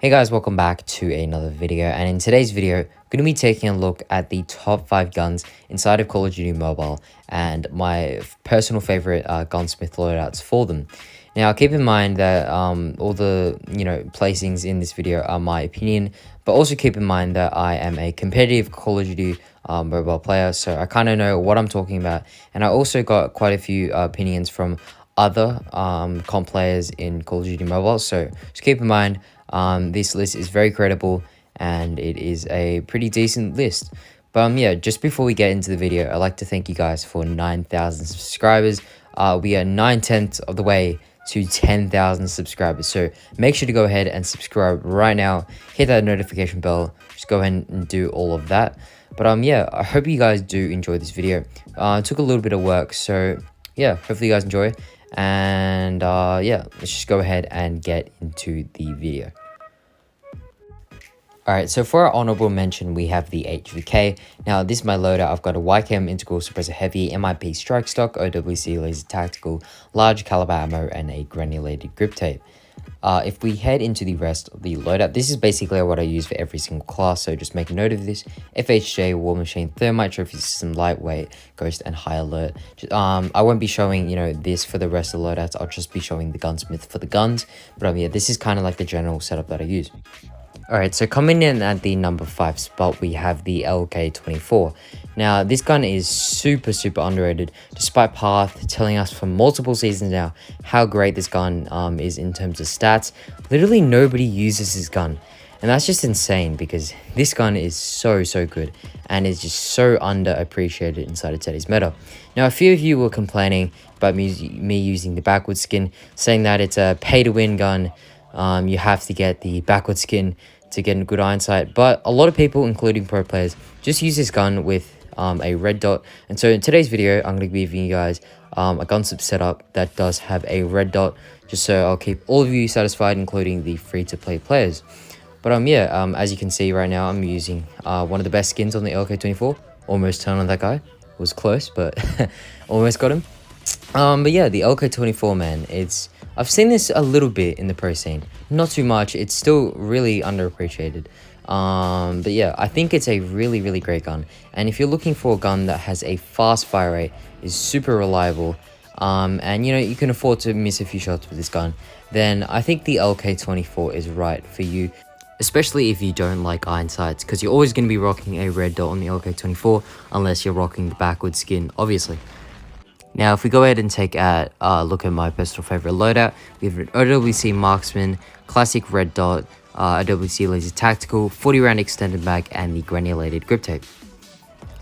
Hey guys, welcome back to another video, and in today's video, I'm going to be taking a look at the top 5 guns inside of Call of Duty Mobile and my personal favorite Gunsmith loadouts for them. Now, keep in mind that all the placings in this video are my opinion, but also keep in mind that I am a competitive Call of Duty mobile player, so I kind of know what I'm talking about, and I also got quite a few opinions from other comp players in Call of Duty Mobile, so just keep in mind this list is very credible and it is a pretty decent list. But yeah, just before we get into the video, I'd like to thank you guys for 9,000 subscribers. We are 9/10 of the way to 10,000 subscribers, so make sure to go ahead and subscribe right now, hit that notification bell, just go ahead and do all of that. But yeah, I hope you guys do enjoy this video. It took a little bit of work, so yeah, hopefully you guys enjoy. And yeah, let's just go ahead and get into the video. Alright, so for our honorable mention, we have the HVK. Now, this is my loadout. I've got a YKM Integral Suppressor Heavy, MIP Strike Stock, OWC Laser Tactical, Large Caliber Ammo, and a Granulated Grip Tape. If we head into the rest of the loadout, this is basically what I use for every single class, so just make a note of this. FHJ, War Machine, Thermite, Trophy System, Lightweight, Ghost, and High Alert. I won't be showing, this for the rest of the loadouts. I'll just be showing the Gunsmith for the guns. But yeah, this is kind of like the general setup that I use. Alright, so coming in at the number 5 spot, we have the LK24. Now, this gun is super underrated, despite Path telling us for multiple seasons now how great this gun is in terms of stats. Literally nobody uses this gun, and that's just insane because this gun is so good and is just so underappreciated inside of today's meta. Now, a few of you were complaining about me using the backward skin, saying that it's a pay-to-win gun. You have to get the backward skin to get a good hindsight, but a lot of people, including pro players, just use this gun with a red dot. And so in today's video, I'm going to be giving you guys a Gunsmith setup that does have a red dot, just so I'll keep all of you satisfied, including the free-to-play players. But yeah, as you can see right now, I'm using one of the best skins on the LK24. Almost turned on that guy. It was close, but almost got him. But yeah, the LK24, man, I've seen this a little bit in the pro scene, not too much. It's still really underappreciated. But yeah, I think it's a really great gun. And if you're looking for a gun that has a fast fire rate, is super reliable, and you can afford to miss a few shots with this gun, then I think the LK24 is right for you. Especially if you don't like iron sights, because you're always going to be rocking a red dot on the LK24 unless you're rocking the backward skin, obviously. Now, if we go ahead and take a look at my personal favorite loadout, we have an OWC Marksman, Classic Red Dot, OWC Laser Tactical, 40 round extended mag, and the Granulated Grip Tape.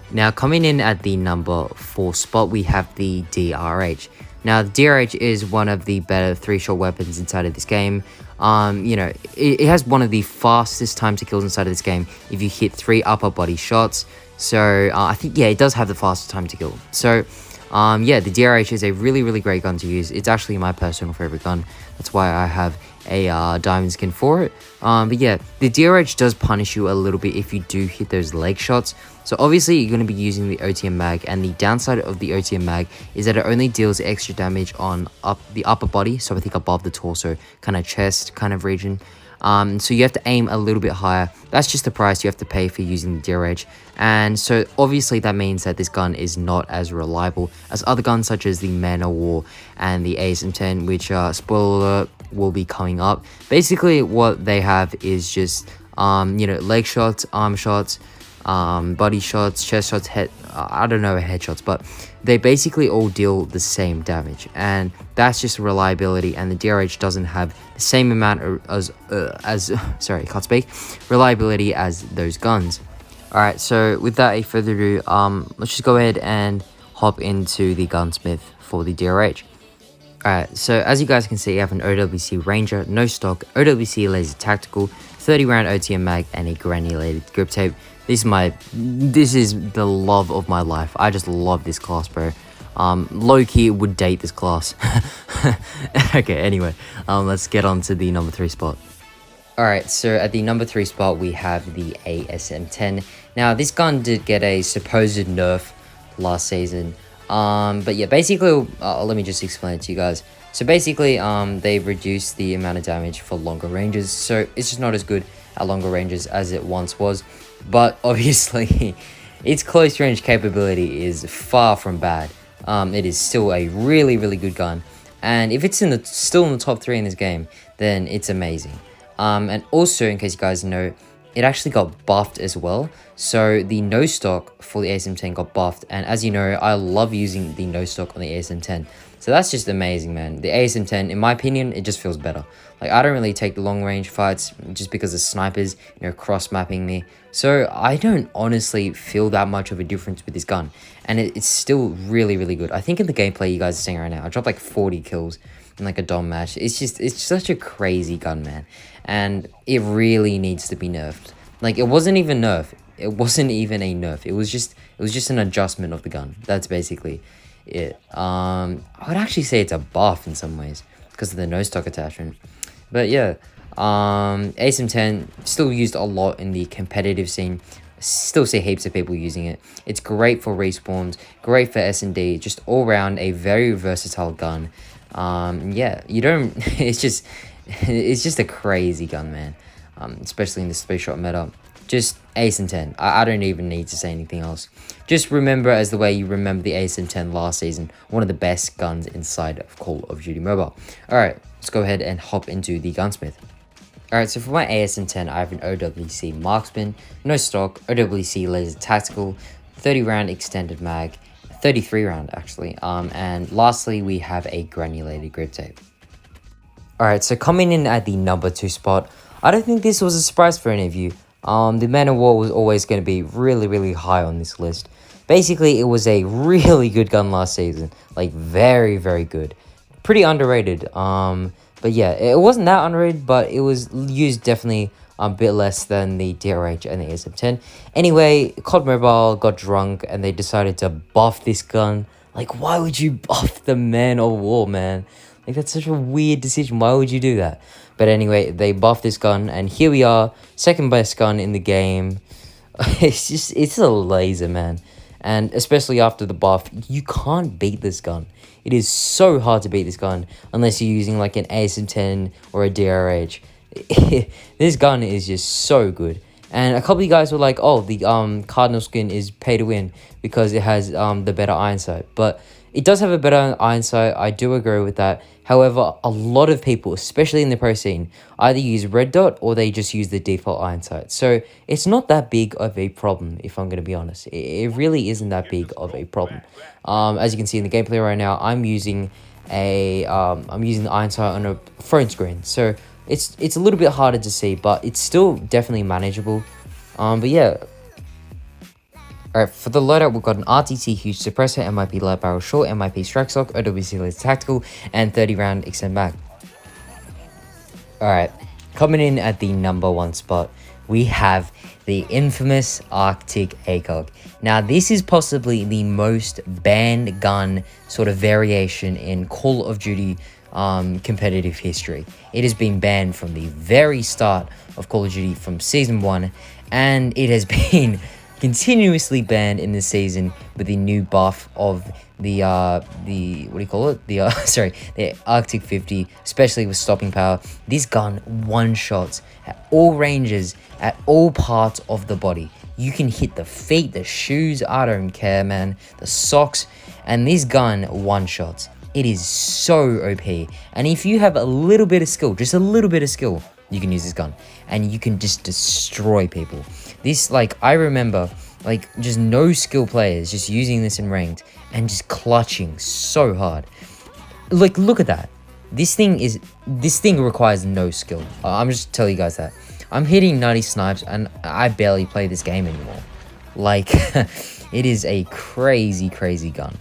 Now, coming in at the number 4 spot, we have the DRH. Now, the DRH is one of the better 3-shot weapons inside of this game. It has one of the fastest time to kills inside of this game if you hit 3 upper body shots. So, I think, yeah, it does have the fastest time to kill. So, yeah, the DRH is a really great gun to use. It's actually my personal favorite gun. That's why I have a diamond skin for it. But yeah, the DRH does punish you a little bit if you do hit those leg shots. So obviously you're going to be using the OTM mag, and the downside of the OTM mag is that it only deals extra damage on the upper body, so I think above the torso, kind of chest kind of region. So you have to aim a little bit higher. That's just the price you have to pay for using the DRH. And so obviously that means that this gun is not as reliable as other guns such as the Man of War and the ASM-10, which spoiler alert, will be coming up. Basically what they have is just leg shots, arm shots, body shots, chest shots, I don't know headshots, but they basically all deal the same damage, and that's just reliability. And the DRH doesn't have the same amount as reliability as those guns. Alright, so without further ado, let's just go ahead and hop into the Gunsmith for the DRH. Alright, so as you guys can see, I have an OWC Ranger, no stock, OWC Laser Tactical, 30 round OTM mag, and a Granulated Grip Tape. This is the love of my life. I just love this class, bro. Low-key would date this class. Okay, anyway, let's get on to the number 3 spot. Alright, so at the number 3 spot, we have the ASM-10. Now, this gun did get a supposed nerf last season. But yeah, basically, let me just explain it to you guys. So basically, they've reduced the amount of damage for longer ranges, so it's just not as good at longer ranges as it once was. But obviously, its close range capability is far from bad. It is still a really, really good gun, and if it's still in the top 3 in this game, then it's amazing. And also, in case you guys know, it actually got buffed as well. So the no stock for the ASM-10 got buffed, and as you know, I love using the no stock on the ASM-10. So that's just amazing, man. The ASM-10, in my opinion, it just feels better. Like, I don't really take the long range fights just because the snipers, cross mapping me. So I don't honestly feel that much of a difference with this gun, and it's still really, really good. I think in the gameplay you guys are seeing right now, I dropped like 40 kills in like a dom match. It's such a crazy gun, man, and it really needs to be nerfed. Like, it wasn't even nerf. It wasn't even a nerf. It was just an adjustment of the gun. That's basically it. I would actually say it's a buff in some ways because of the no stock attachment. But yeah, ASM-10 still used a lot in the competitive scene. Still see heaps of people using it. It's great for respawns, great for S&D, just all around a very versatile gun. Yeah, you don't. It's just a crazy gun, man. Especially in the space shot meta. Just ASM-10. I don't even need to say anything else. Just remember as the way you remember the ASM-10 last season, one of the best guns inside of Call of Duty Mobile. Alright, let's go ahead and hop into the Gunsmith. Alright, so for my ASM-10, I have an OWC Marksman, no stock, OWC Laser Tactical, 30 round extended mag, 33 round actually, and lastly we have a granulated grip tape. Alright, so coming in at the number 2 spot, I don't think this was a surprise for any of you. The Man of War was always going to be really, really high on this list. Basically, it was a really good gun last season. Like, very, very good. Pretty underrated. But yeah, it wasn't that underrated, but it was used definitely a bit less than the DRH and the ASM-10. Anyway, COD Mobile got drunk and they decided to buff this gun. Like, why would you buff the Man of War, man? Like, that's such a weird decision. Why would you do that? But anyway, they buffed this gun, and here we are, second best gun in the game. It's a laser, man. And especially after the buff, you can't beat this gun. It is so hard to beat this gun, unless you're using like an ASM-10 or a DRH. This gun is just so good. And a couple of you guys were like, oh, the Cardinal skin is pay to win because it has the better iron sight. But it does have a better iron sight, I do agree with that. However, a lot of people, especially in the pro scene, either use red dot or they just use the default iron sight. So it's not that big of a problem, if I'm going to be honest. It really isn't that big of a problem. As you can see in the gameplay right now, I'm using the iron sight on a phone screen. So it's a little bit harder to see, but it's still definitely manageable. But yeah. Alright, for the loadout, we've got an RTT huge suppressor, MIP light barrel short, MIP strike stock, OWC laser tactical, and 30 round extend mag. Alright, coming in at the number 1 spot, we have the infamous Arctic ACOG. Now, this is possibly the most banned gun sort of variation in Call of Duty competitive history. It has been banned from the very start of Call of Duty from Season 1, and it has been continuously banned in this season with the new buff of the Arctic 50, especially with stopping power. This gun one-shots at all ranges, at all parts of the body. You can hit the feet, the shoes, I don't care, man, the socks, and this gun one-shots. It is so OP, and if you have a little bit of skill, just a little bit of skill, you can use this gun, and you can just destroy people. This, like, I remember, like, just no skill players just using this in ranked and just clutching so hard. Like, look at that. This thing requires no skill. I'm just telling you guys that. I'm hitting 90 snipes and I barely play this game anymore. Like, it is a crazy, crazy gun.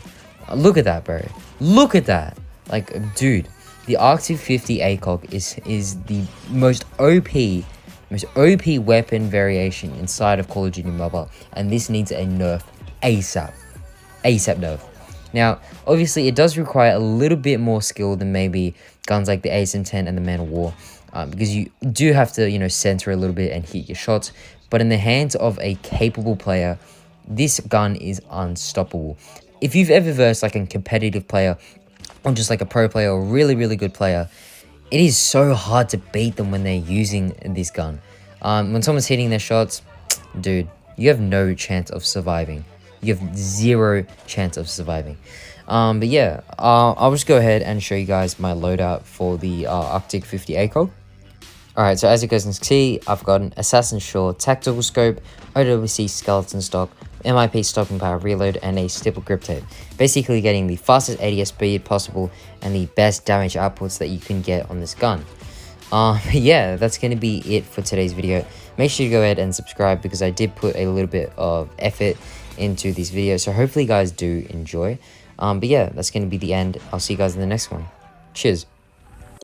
Look at that, bro. Look at that. Like, dude, the Arctic 50 ACOG is the most OP weapon variation inside of Call of Duty Mobile, and this needs a nerf ASAP nerf. Now, obviously, it does require a little bit more skill than maybe guns like the ASM-10 and the Man of War, because you do have to, center a little bit and hit your shots, but in the hands of a capable player, this gun is unstoppable. if you've ever versed like a competitive player or just like a pro player or really, really good player, it is so hard to beat them when they're using this gun. When someone's hitting their shots, dude, you have no chance of surviving. You have zero chance of surviving. But yeah, I'll just go ahead and show you guys my loadout for the Arctic 50 ACOG. Alright, so as you guys can see, I've got an Assassin Shore Tactical Scope, OWC Skeleton Stock, MIP Stopping Power Reload, and a Stipple Grip Tape. Basically getting the fastest ADS speed possible and the best damage outputs that you can get on this gun. Yeah, that's going to be it for today's video. Make sure you go ahead and subscribe because I did put a little bit of effort into this video, so hopefully you guys do enjoy. But yeah, that's going to be the end. I'll see you guys in the next one. Cheers.